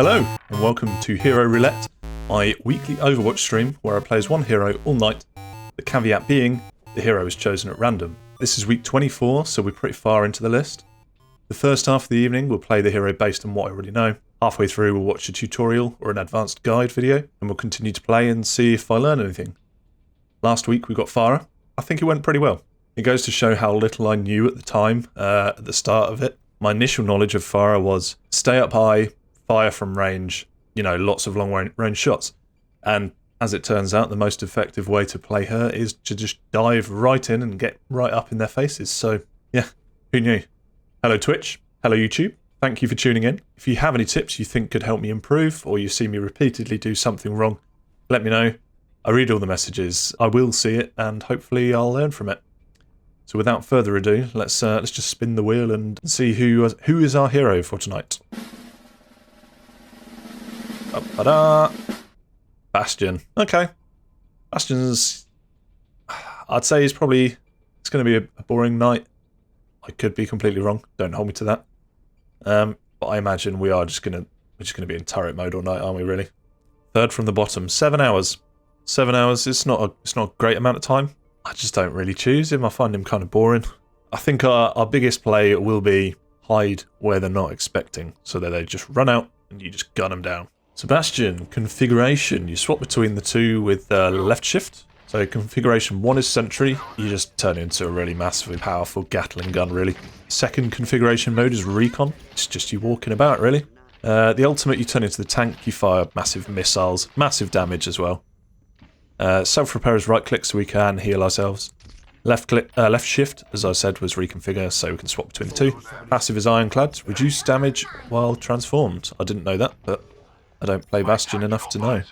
Hello, and welcome to Hero Roulette, my weekly Overwatch stream where I play as one hero all night, the caveat being the hero is chosen at random. This is week 24, so we're pretty far into the list. The first half of the evening we'll play the hero based on what I already know. Halfway through we'll watch a tutorial or an advanced guide video, and we'll continue to play and see if I learn anything. Last week we got Farah. I think it went pretty well. It goes to show how little I knew at the time, at the start of it. My initial knowledge of Farah was stay up high, fire from range, you know, lots of long range shots. And as it turns out, the most effective way to play her is to just dive right in and get right up in their faces. So, yeah, who knew? Hello Twitch, hello YouTube, thank you for tuning in. If you have any tips you think could help me improve, or you see me repeatedly do something wrong, let me know. I read all the messages, I will see it, and hopefully I'll learn from it. So without further ado, let's just spin the wheel and see who is our hero for tonight. Ba-da! Bastion. Okay. Bastion's... I'd say it's going to be a boring night. I could be completely wrong. Don't hold me to that. But I imagine we're just going to be in turret mode all night, aren't we? Really? Third from the bottom. 7 hours. 7 hours. It's not a great amount of time. I just don't really choose him. I find him kind of boring. I think our biggest play will be hide where they're not expecting, so that they just run out and you just gun them down. Sebastian, configuration. You swap between the two with left shift. So configuration 1 is sentry. You just turn into a really massively powerful Gatling gun, really. Second configuration mode is recon. It's just you walking about, really. The ultimate, you turn into the tank. You fire massive missiles. Massive damage as well. Self-repair is right click so we can heal ourselves. Left shift, as I said, was reconfigure so we can swap between the two. Passive is ironclad. Reduce damage while transformed. I didn't know that, but I don't play Bastion enough to know.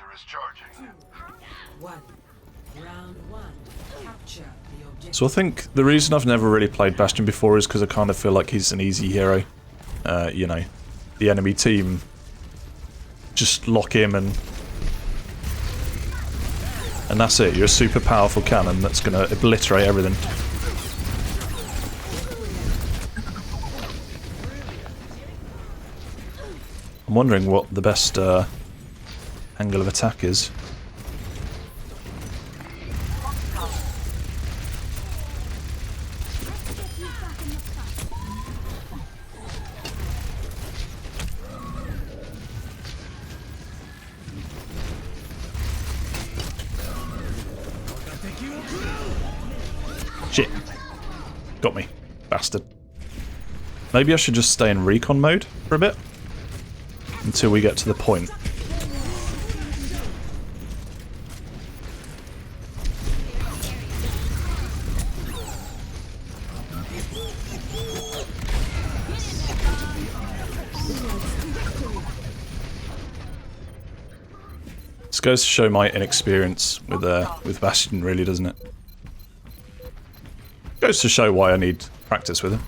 So I think the reason I've never really played Bastion before is because I kind of feel like he's an easy hero. You know, the enemy team just lock him and that's it. You're a super powerful cannon that's going to obliterate everything. I'm wondering what the best angle of attack is. Shit. Got me. Bastard. Maybe I should just stay in recon mode for a bit. Until we get to the point. This goes to show my inexperience with Bastion, really, doesn't it? Goes to show why I need practice with him.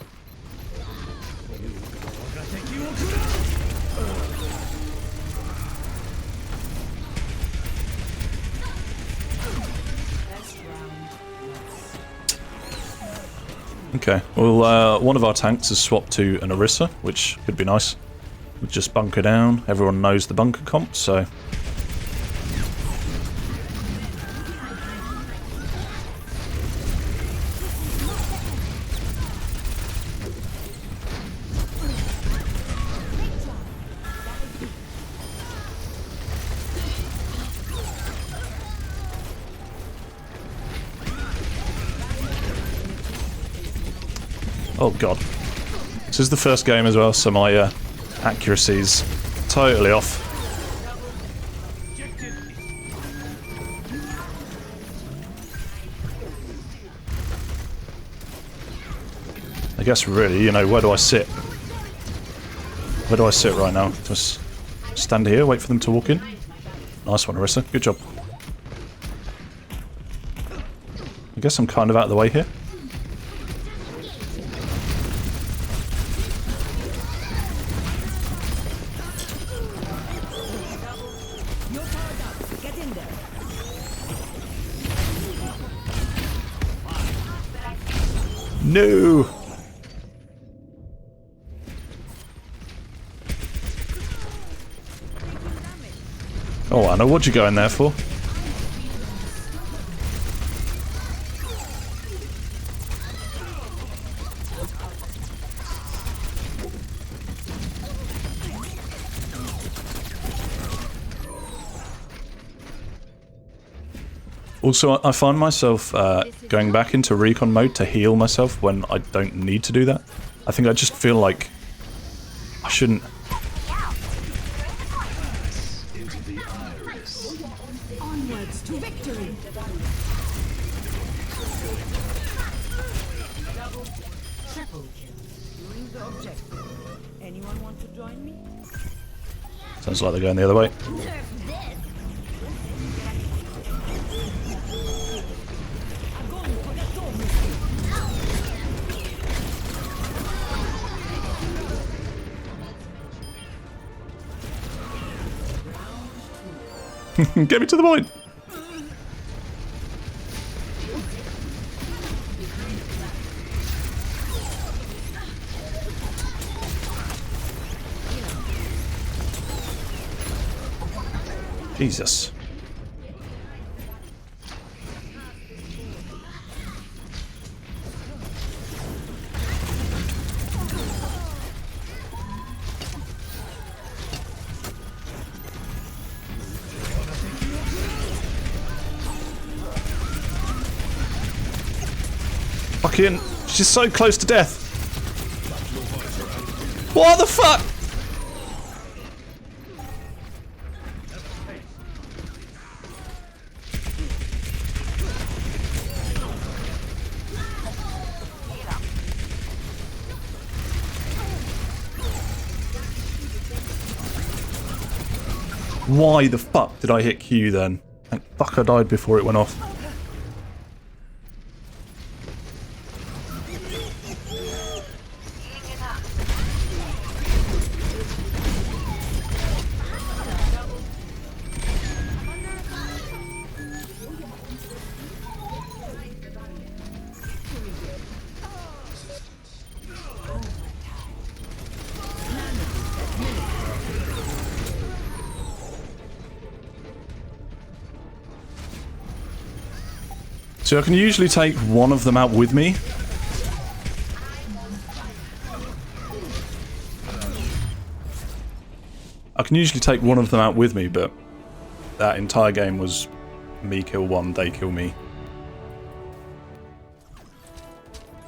Okay, well, one of our tanks has swapped to an Orisa, which could be nice. We just bunker down. Everyone knows the bunker comp, so... Oh god. This is the first game as well, so my accuracy's totally off. I guess really, you know, where do I sit? Where do I sit right now? Just stand here, wait for them to walk in? Nice one, Orisa. Good job. I guess I'm kind of out of the way here. No! Oh, Anna, what'd you go in there for? Also, I find myself going back into recon mode to heal myself when I don't need to do that. I think I just feel like I shouldn't. Onwards to victory. Triple kill. Doing the objective. Anyone want to join me? Sounds like they're going the other way. Get me to the point! Jesus. Fucking, she's so close to death. What the fuck? Why the fuck did I hit Q then? Thank fuck I died before it went off. So I can usually take one of them out with me. I can usually take one of them out with me, but that entire game was me kill one, they kill me.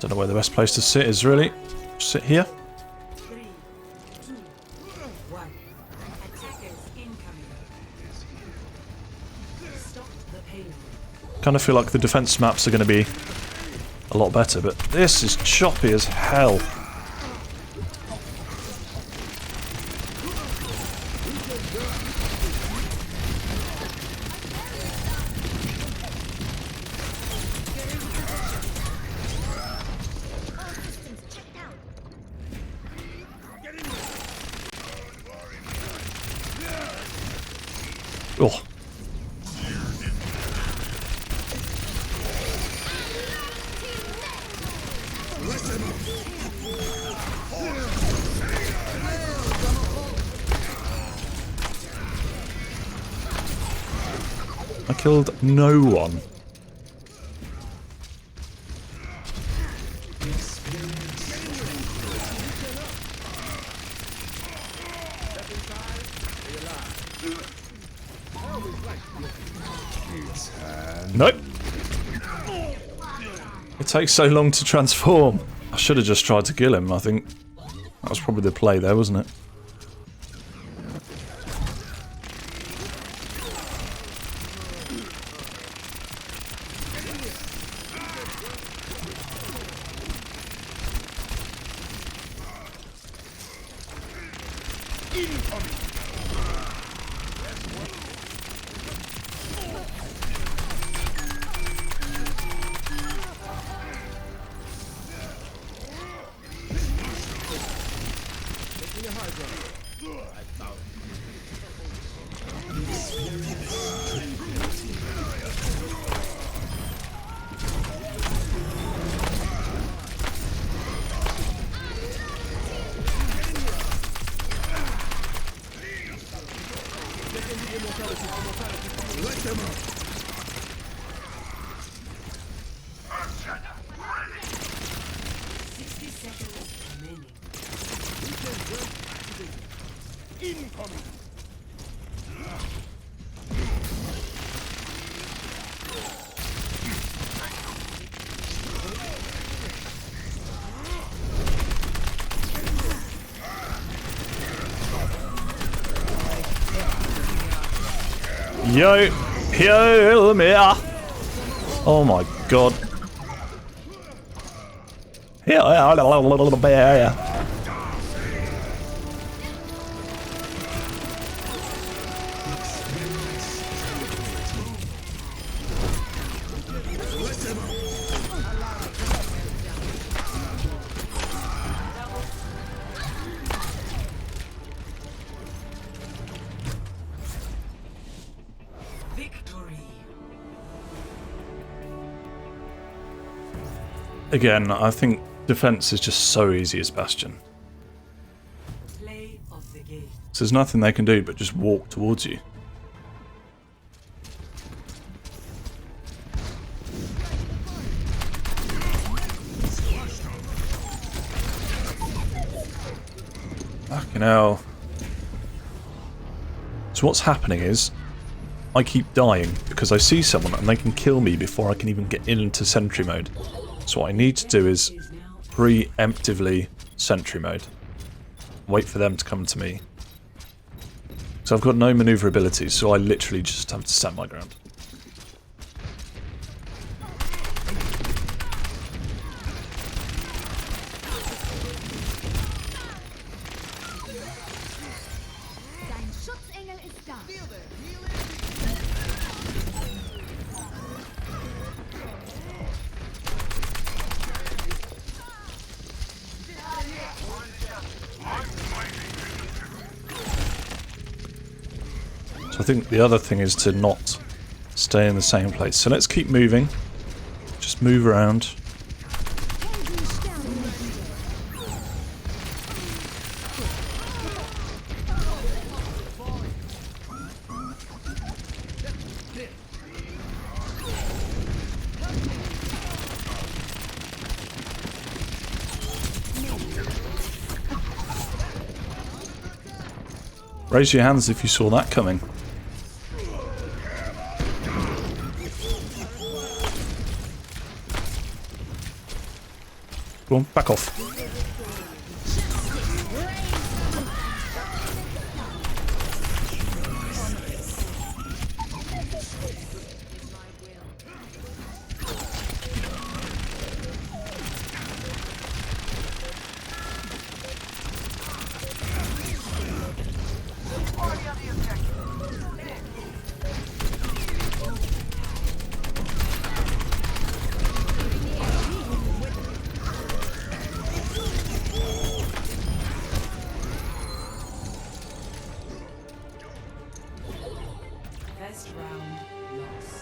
Don't know where the best place to sit is really. Sit here. 3, 2, 1. Attackers incoming. Stop the payload. Kind of feel like the defense maps are going to be a lot better, but this is choppy as hell. Oh. I killed no one. Nope. It takes so long to transform. I should have just tried to kill him, I think. That was probably the play there, wasn't it? Yo, heal me. Oh my god. Again, I think defense is just so easy as Bastion. Play of the game. So there's nothing they can do but just walk towards you. Fucking hell. So what's happening is, I keep dying because I see someone and they can kill me before I can even get into sentry mode. So what I need to do is preemptively sentry mode. Wait for them to come to me. So I've got no maneuverability, so I literally just have to stand my ground. So I think the other thing is to not stay in the same place. So let's keep moving. Just move around. Raise your hands if you saw that coming. Go on, back off.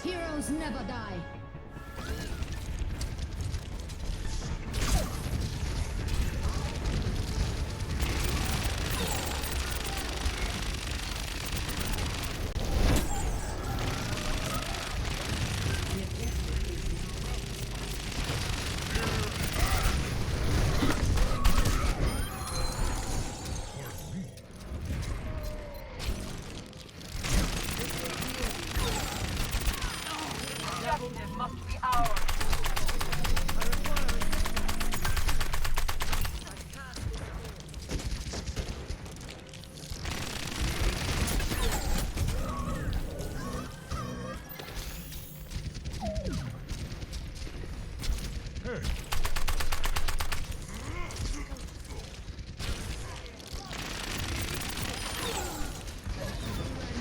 Heroes never die.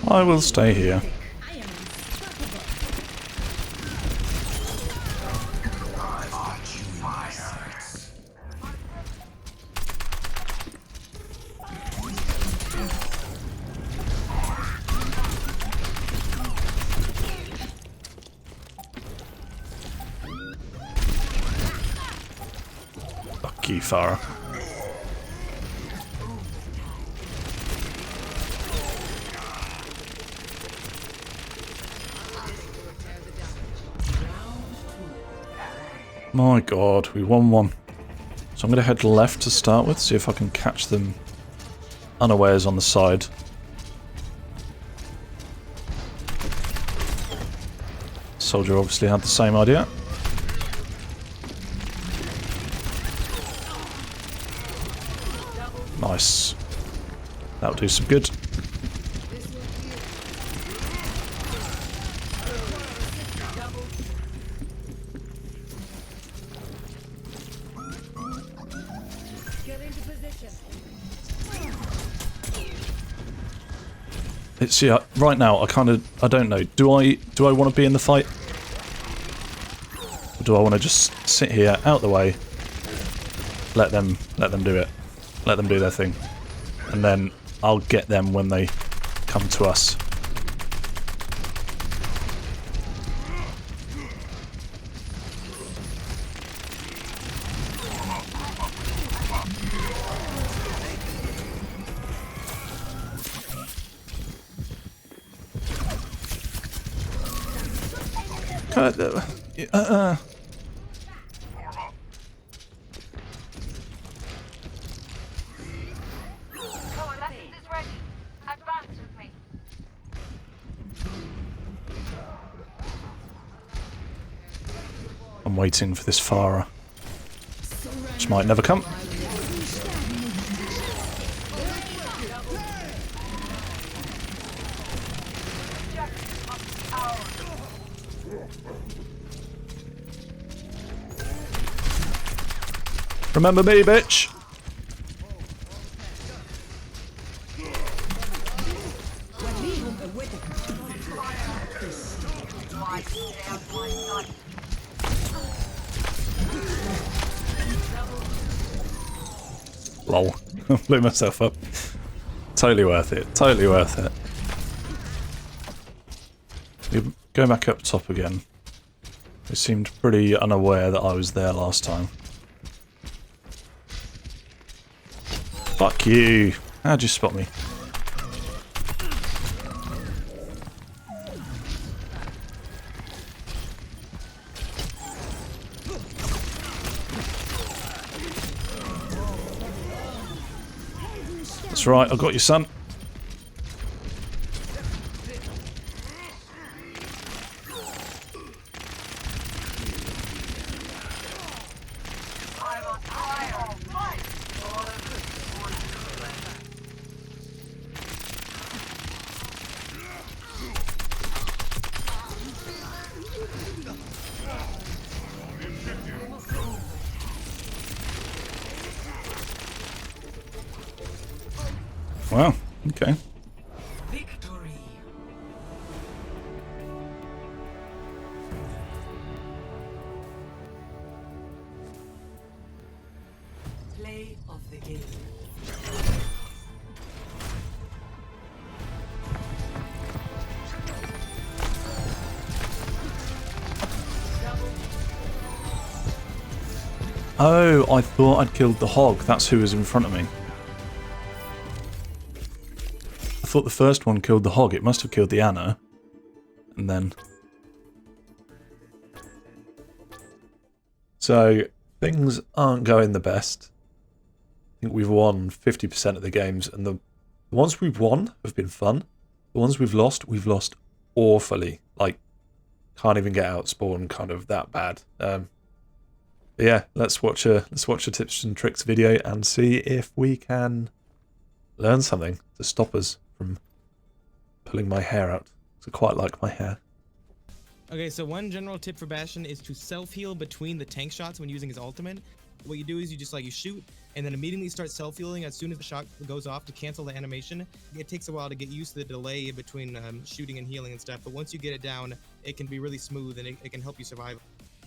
I will stay here. Fuck you, Farah. My god, we won one. So I'm going to head left to start with, see if I can catch them unawares on the side. Soldier obviously had the same idea. Nice. That'll do some good. It's, yeah, right now I don't know. Do I want to be in the fight? Or do I want to just sit here out the way, let them do it. Let them do their thing. And then I'll get them when they come to us. I'm waiting for this Farah, which might never come. Remember me, bitch! Lol. Blew myself up. Totally worth it. Totally worth it. We go back up top again. They seemed pretty unaware that I was there last time. Fuck you. How'd you spot me? That's right, I got you, son. Wow, okay. Victory. Play of the game. Oh, I thought I'd killed the hog. That's who was in front of me. I thought the first one killed the hog. It must have killed the Anna. And then... So, things aren't going the best. I think we've won 50% of the games, and the ones we've won have been fun. The ones we've lost awfully. Like, can't even get out spawn, kind of that bad. But yeah, let's watch a tips and tricks video and see if we can learn something to stop us from pulling my hair out. I quite like my hair. Okay, so one general tip for Bastion is to self-heal between the tank shots when using his ultimate. What you do is you shoot and then immediately start self-healing as soon as the shot goes off to cancel the animation. It takes a while to get used to the delay between shooting and healing and stuff, but once you get it down, it can be really smooth and it can help you survive.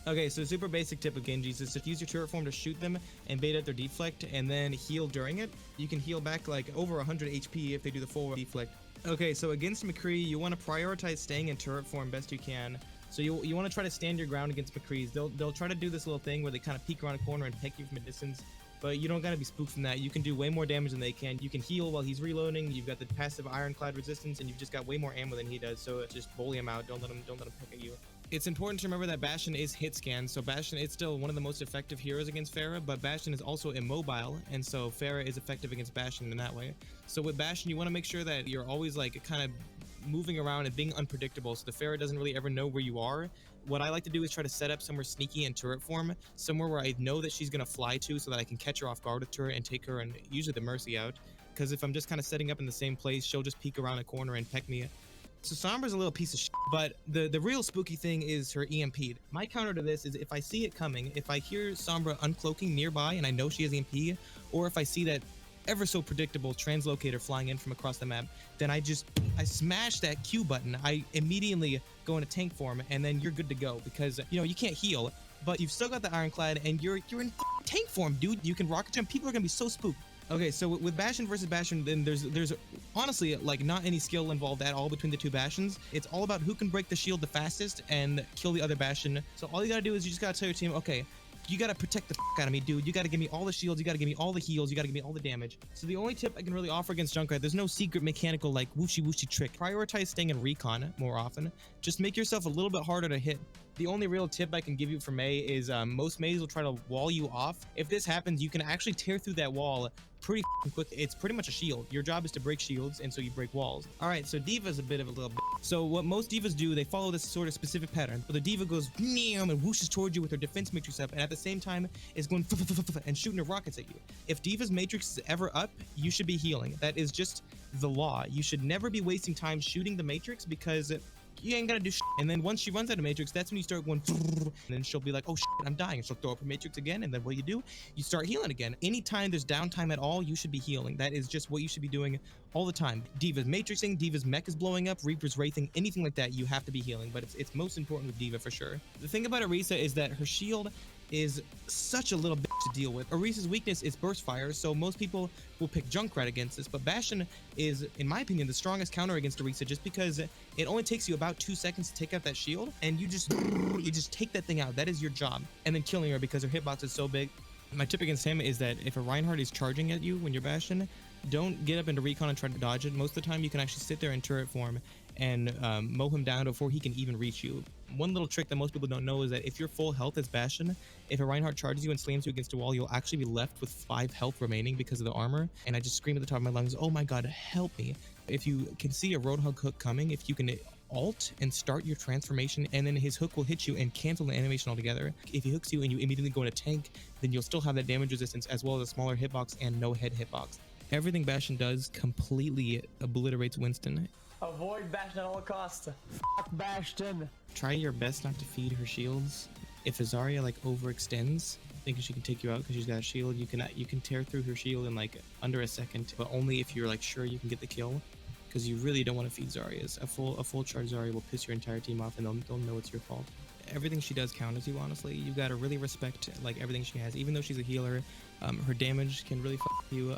Okay, so super basic tip of Genjis is to use your turret form to shoot them and bait out their deflect and then heal during it. You can heal back like over 100 HP if they do the full deflect. Okay, so against McCree, you want to prioritize staying in turret form best you can. So you want to try to stand your ground against McCree's. They'll try to do this little thing where they kind of peek around a corner and peck you from a distance, but you don't gotta be spooked from that. You can do way more damage than they can. You can heal while he's reloading. You've got the passive ironclad resistance, and you've just got way more ammo than he does. So just bully him out. Don't let him peck at you. It's important to remember that Bastion is hit scan, so Bastion is still one of the most effective heroes against Pharah, but Bastion is also immobile, and so Pharah is effective against Bastion in that way. So with Bastion, you want to make sure that you're always like kind of moving around and being unpredictable, so the Pharah doesn't really ever know where you are. What I like to do is try to set up somewhere sneaky in turret form, somewhere where I know that she's going to fly to so that I can catch her off guard with turret and take her and usually the Mercy out. Because if I'm just kind of setting up in the same place, she'll just peek around a corner and peck me. So Sombra's a little piece of shit, but the real spooky thing is her EMP. My counter to this is if I see it coming, if I hear Sombra uncloaking nearby and I know she has EMP, or if I see that ever so predictable translocator flying in from across the map, then I smash that Q button. I immediately go into tank form, and then you're good to go because, you know, you can't heal, but you've still got the Ironclad, and you're in tank form, dude. You can rocket jump. People are gonna be so spooked. Okay, so with Bastion versus Bastion, then there's honestly like not any skill involved at all between the two Bastions. It's all about who can break the shield the fastest and kill the other Bastion. So all you gotta do is you just gotta tell your team, okay, you gotta protect the out of me, dude. You gotta give me all the shields, you gotta give me all the heals, you gotta give me all the damage. So the only tip I can really offer against Junkrat, there's no secret mechanical like whooshy trick. Prioritize staying in recon more often. Just make yourself a little bit harder to hit. The only real tip I can give you for Mei is most Meis will try to wall you off. If this happens, you can actually tear through that wall pretty quick. It's pretty much a shield. Your job is to break shields, and so you break walls. All right, so D.Va's a bit of a little So what most divas do, they follow this sort of specific pattern. So the D.Va goes and whooshes towards you with her defense matrix up, and at the same time is going and shooting her rockets at you. If D.Va's matrix is ever up, you should be healing. That is just the law. You should never be wasting time shooting the matrix because you ain't gonna do shit. And then once she runs out of matrix, that's when you start going and then she'll be like, oh shit, I'm dying, and she'll throw up her matrix again, and then what do? You start healing again. Anytime there's downtime at all, you should be healing. That is just what you should be doing all the time. D.Va's matrixing, D.Va's mech is blowing up, Reaper's wraithing, anything like that, you have to be healing, but it's most important with D.Va for sure. The thing about Orisa is that her shield is such a little bitch to deal with. Orisa's weakness is burst fire, so most people will pick Junkrat against this, but Bastion is, in my opinion, the strongest counter against Orisa just because it only takes you about 2 seconds to take out that shield, and you just take that thing out. That is your job. And then killing her because her hitbox is so big. My tip against him is that if a Reinhardt is charging at you when you're Bastion, don't get up into recon and try to dodge it. Most of the time you can actually sit there in turret form and mow him down before he can even reach you. One little trick that most people don't know is that if you're full health as Bastion, if a Reinhardt charges you and slams you against a wall, you'll actually be left with 5 health remaining because of the armor. And I just scream at the top of my lungs, oh my god, help me. If you can see a Roadhog hook coming, if you can alt and start your transformation, and then his hook will hit you and cancel the animation altogether. If he hooks you and you immediately go into tank, then you'll still have that damage resistance as well as a smaller hitbox and no head hitbox. Everything Bastion does completely obliterates Winston. Avoid Bastion at all costs. Fuck Bastion. Try your best not to feed her shields. If a Zarya like overextends, thinking she can take you out because she's got a shield, you can tear through her shield in like under a second, but only if you're like sure you can get the kill, because you really don't want to feed Zaryas. A full charge Zarya will piss your entire team off, and they'll know it's your fault. Everything she does counters you, honestly. You gotta really respect like everything she has. Even though she's a healer, her damage can really you.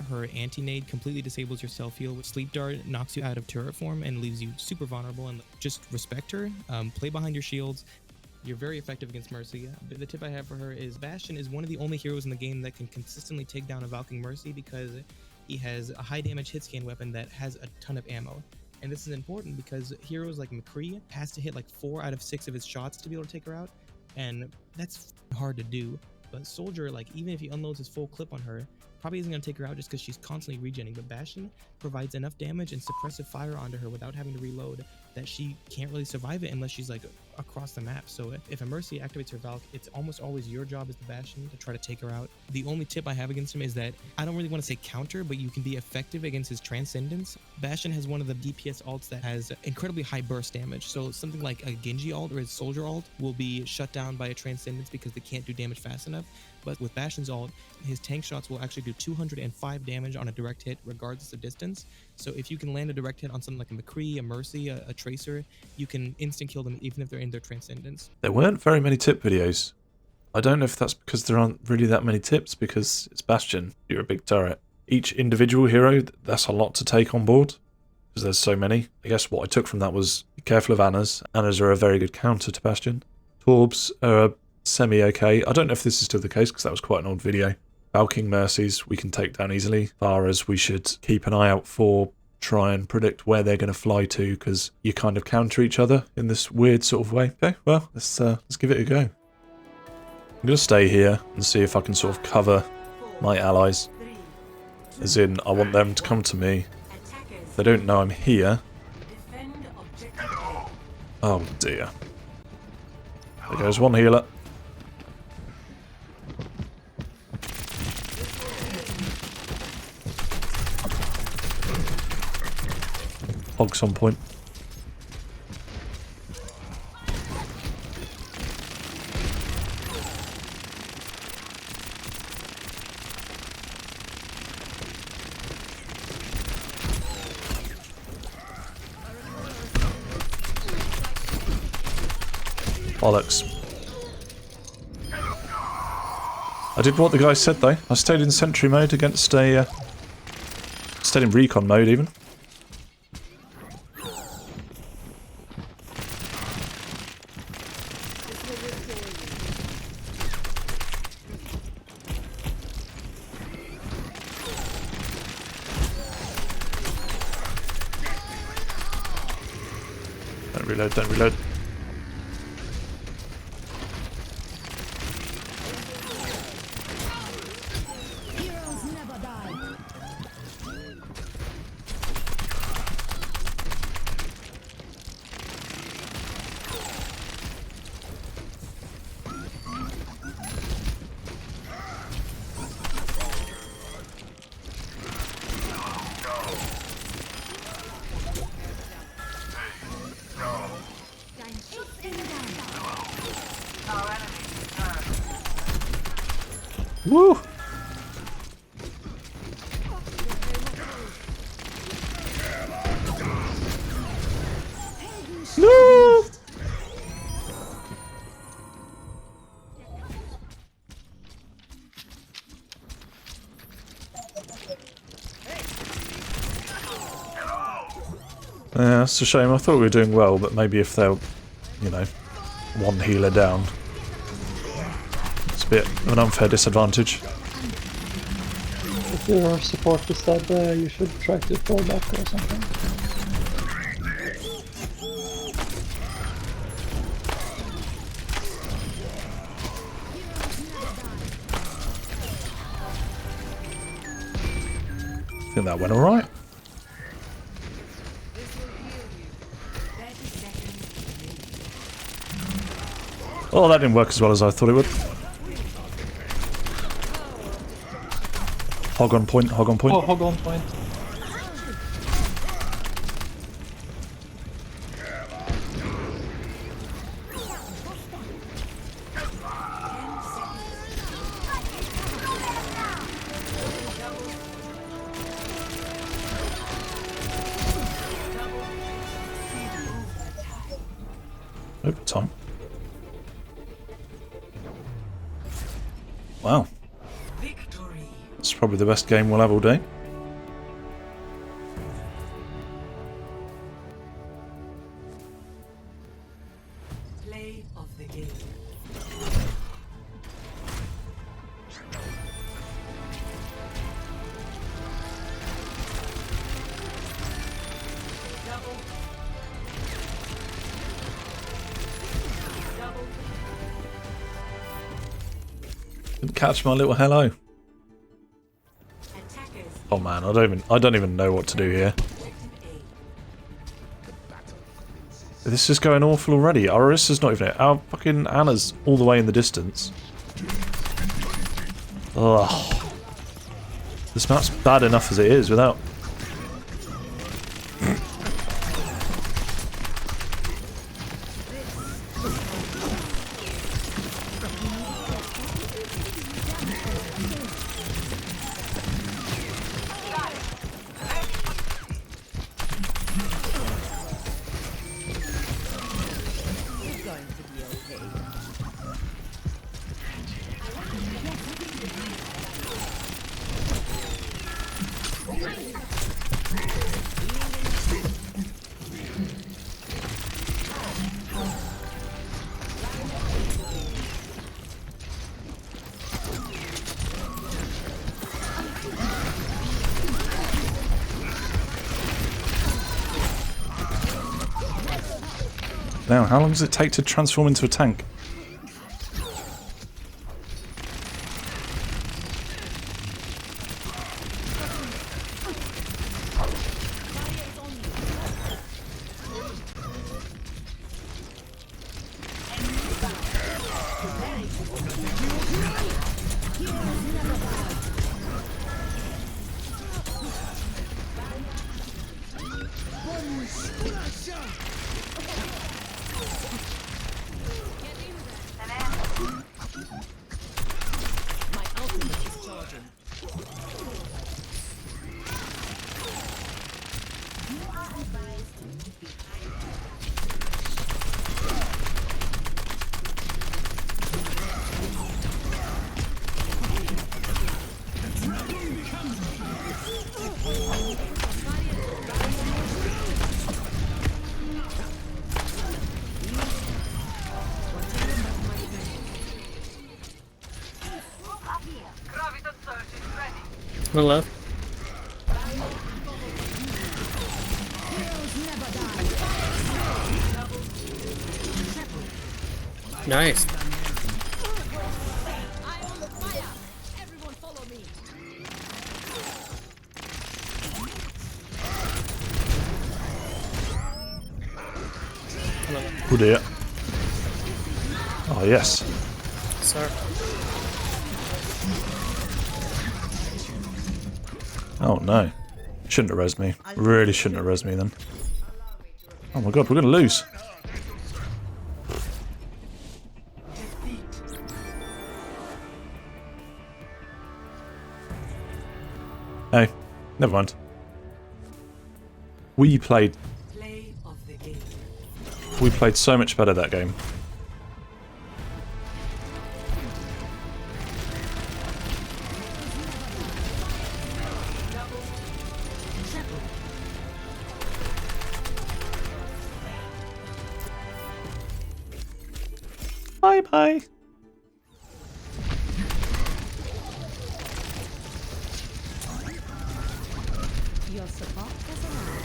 Her anti-nade completely disables your self-heal. Sleep Dart knocks you out of turret form and leaves you super vulnerable, and just respect her. Play behind your shields. You're very effective against Mercy. The tip I have for her is Bastion is one of the only heroes in the game that can consistently take down a Valkyrie Mercy because he has a high damage hit scan weapon that has a ton of ammo. And this is important because heroes like McCree has to hit like 4 out of 6 of his shots to be able to take her out, and that's hard to do. But Soldier, like even if he unloads his full clip on her, probably isn't going to take her out just because she's constantly regenning. But Bastion provides enough damage and suppressive fire onto her without having to reload that she can't really survive it unless she's like across the map. So if a Mercy activates her Valk, it's almost always your job as the Bastion to try to take her out. The only tip I have against him is that I don't really want to say counter, but you can be effective against his Transcendence. Bastion has one of the DPS alts that has incredibly high burst damage. So something like a Genji alt or his Soldier alt will be shut down by a Transcendence because they can't do damage fast enough. But with Bastion's ult, his tank shots will actually do 205 damage on a direct hit regardless of distance. So if you can land a direct hit on something like a McCree, a Mercy, a Tracer, you can instant kill them even if they're in their Transcendence. There weren't very many tip videos. I don't know if that's because there aren't really that many tips because it's Bastion, you're a big turret. Each individual hero, that's a lot to take on board because there's so many. I guess what I took from that was be careful of Annas. Annas are a very good counter to Bastion. Torbs are semi-okay. I don't know if this is still the case because that was quite an old video. Valking Mercies we can take down easily. Faras we should keep an eye out for try and predict where they're going to fly to, because you kind of counter each other in this weird sort of way. Okay, well, let's give it a go. I'm going to stay here and see if I can sort of cover my allies. As in, I want them to come to me. They don't know I'm here. Oh dear. There goes one healer. Hogs on point. Bollocks. I did what the guy said though. I stayed in sentry mode against a... stayed in recon mode even. Don't reload, don't reload. Heroes never die. Woo! No! Yeah, it's a shame. I thought we were doing well, but maybe if they're, you know, one healer down, it's a bit of an unfair disadvantage. If your support is dead, you should try to fall back or something. I think that went alright. Oh, that didn't work as well as I thought it would. Hog on point, hog on point. Oh, hog on point. Overtime. Wow. It's probably the best game we'll have all day. Play of the game. Didn't catch my little hello. Oh man, I don't even know what to do here. This is going awful already. Arissa's not even here. Our fucking Anna's all the way in the distance. Ugh. This map's bad enough as it is without... now. How long does it take to transform into a tank? To the left. Nice. Oh dear. Oh yes. Sir. Oh no. Shouldn't have resed me. Really shouldn't have resed me then. Oh my god, we're gonna lose. Hey, never mind. We played Play of the game. We played so much better that game. Bye bye. Your support has arrived.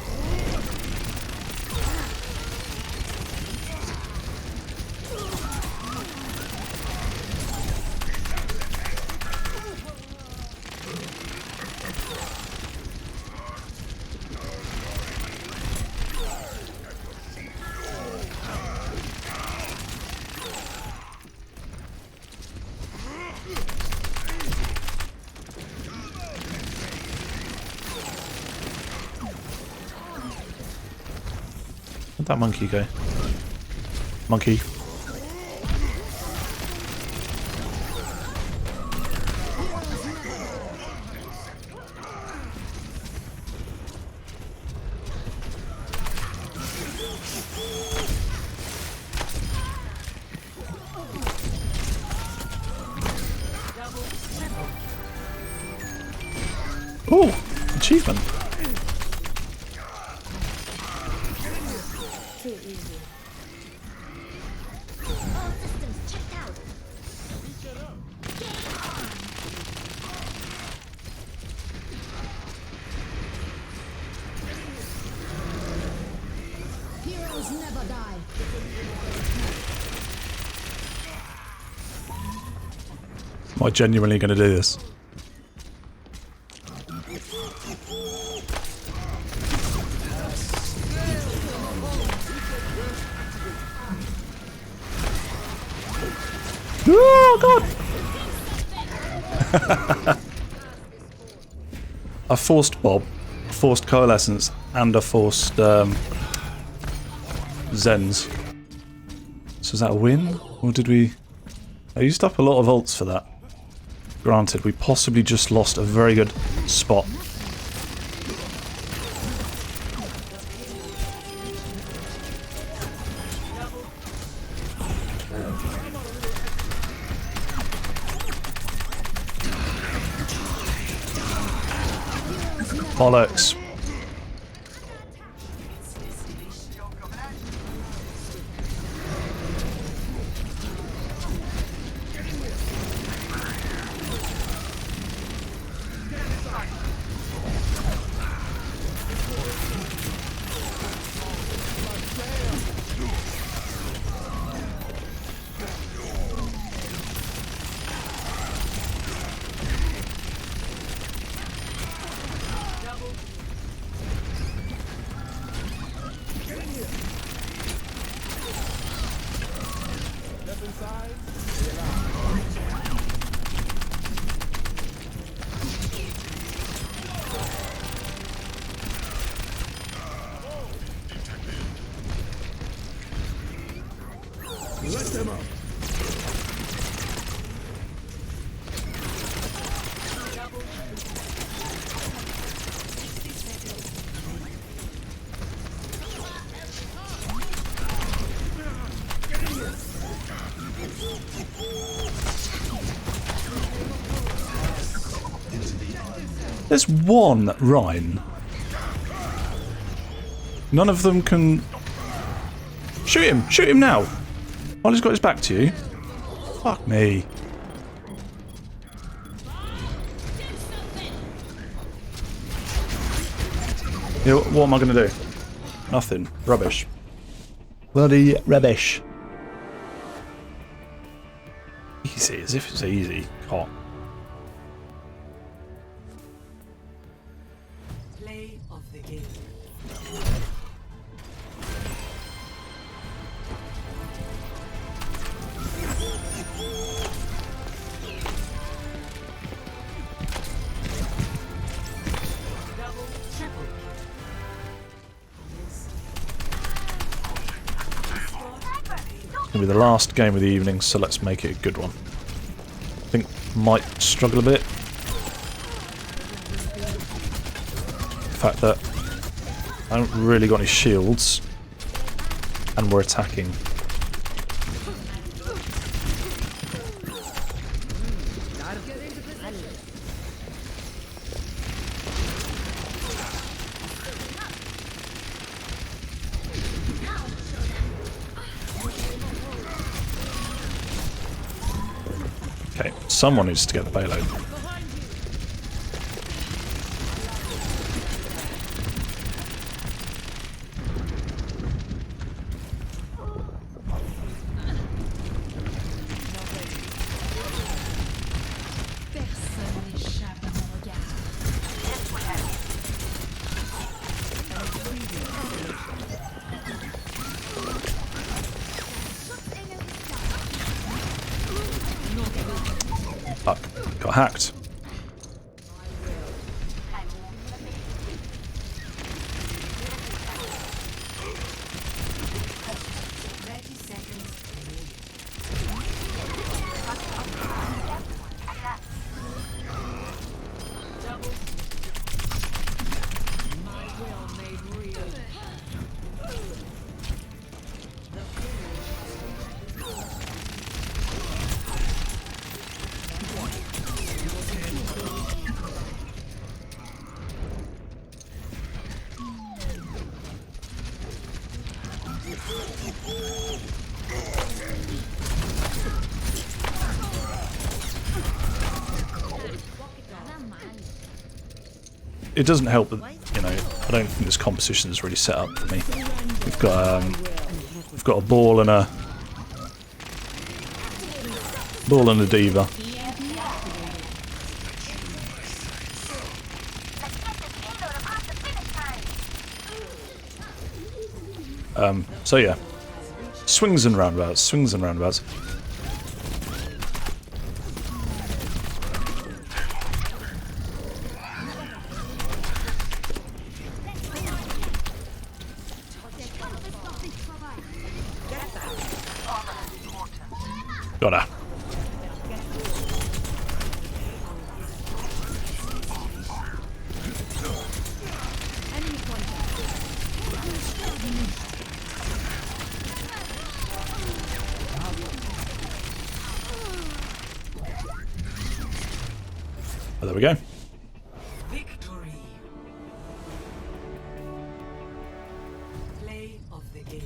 Where'd that monkey go? Monkey. Oh, achievement. Too easy. All systems checked out. Heroes never die. Am I genuinely going to do this? Oh god! A forced bob, a forced coalescence, and a forced Zens. So is that a win? Or did we... I used up a lot of ults for that. Granted, we possibly just lost a very good spot. Bollocks. There's one Rhine. None of them can... Shoot him! Shoot him now! While he's got his back to you. Fuck me. You know, what am I going to do? Nothing. Rubbish. Bloody rubbish. Easy, as if it's easy. Can't. Play of the game. Double, triple. It's going to be the last game of the evening, so let's make it a good one. I think might struggle a bit. The fact that I haven't really got any shields, and we're attacking. Okay, someone needs to get the payload. Fuck, got hacked. It doesn't help that, you know, I don't think this composition is really set up for me. We've got a ball and a diva. So yeah, swings and roundabouts, swings and roundabouts. Got her. Oh, there we go. Victory. Play of the game.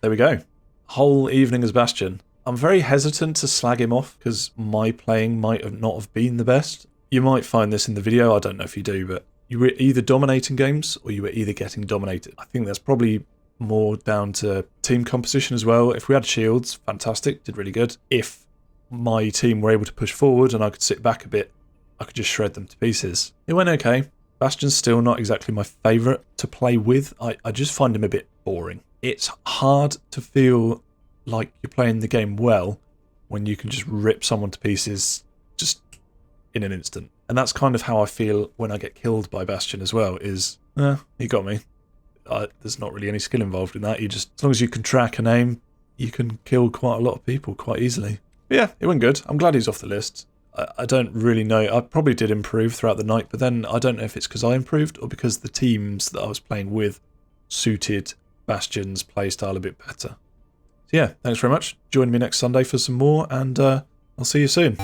There we go. Whole evening as Bastion. I'm very hesitant to slag him off because my playing might have not have been the best. You might find this in the video, I don't know if you do, but you were either dominating games or you were either getting dominated. I think that's probably more down to team composition as well. If we had shields, fantastic, did really good. If my team were able to push forward and I could sit back a bit, I could just shred them to pieces. It went okay. Bastion's still not exactly my favourite to play with. I just find him a bit boring. It's hard to feel like you're playing the game well when you can just rip someone to pieces just in an instant. And that's kind of how I feel when I get killed by Bastion as well, is, he got me. There's not really any skill involved in that. You just, as long as you can track and aim, you can kill quite a lot of people quite easily. But yeah, it went good. I'm glad he's off the list. I don't really know. I probably did improve throughout the night, but then I don't know if it's because I improved or because the teams that I was playing with suited Bastion's playstyle a bit better. So yeah, thanks very much. Join me next Sunday for some more, and I'll see you soon.